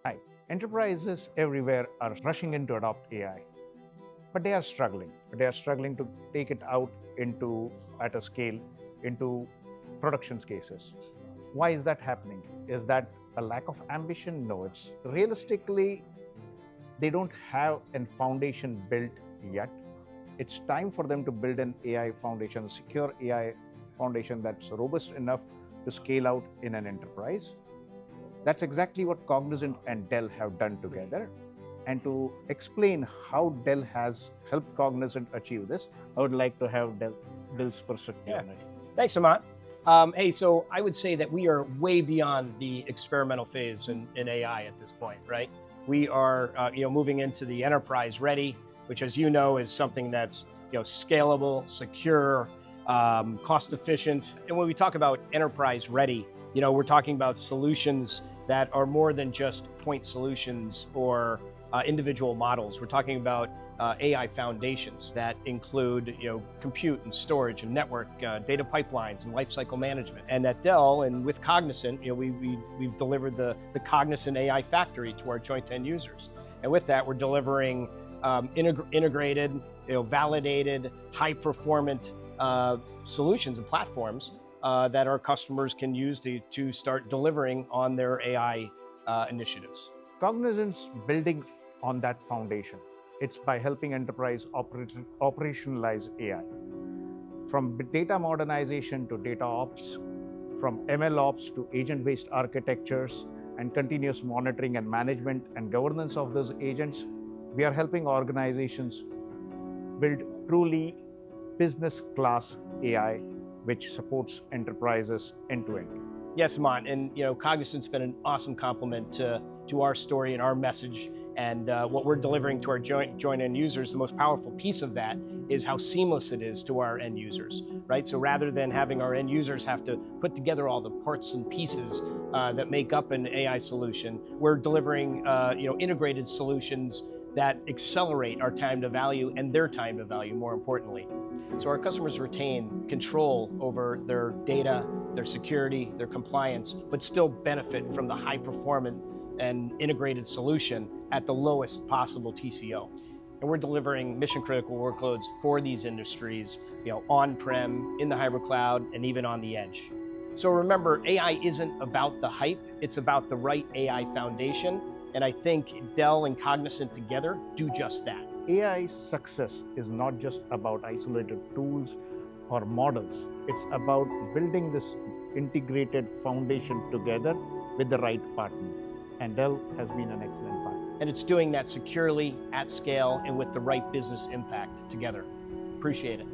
Hi. Enterprises everywhere are rushing in to adopt AI, but they are struggling. They are struggling to take it out into at a scale into production cases. Why is that happening? Is that a lack of ambition? No, it's realistically they don't have a foundation built yet. It's time for them to build an AI foundation, a secure AI foundation that's robust enough to scale out in an enterprise. That's exactly what Cognizant and Dell have done together. And to explain how Dell has helped Cognizant achieve this, I would like to have Dell's perspective on it. Thanks, Amat. Hey, so I would say that we are way beyond the experimental phase in AI at this point, right? We are, moving into the enterprise ready, which, as you know, is something that's scalable, secure, cost efficient. And when we talk about enterprise ready, we're talking about solutions that are more than just point solutions or individual models. We're talking about AI foundations that include, compute and storage and network, data pipelines and lifecycle management. And at Dell and with Cognizant, we've delivered the Cognizant AI Factory to our joint end users. And with that, we're delivering integrated, validated, high-performant solutions and platforms that our customers can use to start delivering on their AI initiatives. Cognizant's building on that foundation. It's by helping enterprise operationalize AI. From data modernization to data ops, from ML ops to agent-based architectures and continuous monitoring and management and governance of those agents, we are helping organizations build truly business-class AI which supports enterprises end-to-end. Yes, Aman, and Cognizant's been an awesome complement to our story and our message, and what we're delivering to our joint end users. The most powerful piece of that is how seamless it is to our end users, right? So rather than having our end users have to put together all the parts and pieces that make up an AI solution, we're delivering integrated solutions that accelerate our time to value and their time to value, more importantly. So our customers retain control over their data, their security, their compliance, but still benefit from the high performant and integrated solution at the lowest possible TCO. And we're delivering mission critical workloads for these industries, on-prem, in the hybrid cloud, and even on the edge. So remember, AI isn't about the hype, it's about the right AI foundation. And I think Dell and Cognizant together do just that. AI's success is not just about isolated tools or models. It's about building this integrated foundation together with the right partner. And Dell has been an excellent partner. And it's doing that securely, at scale, and with the right business impact together. Appreciate it.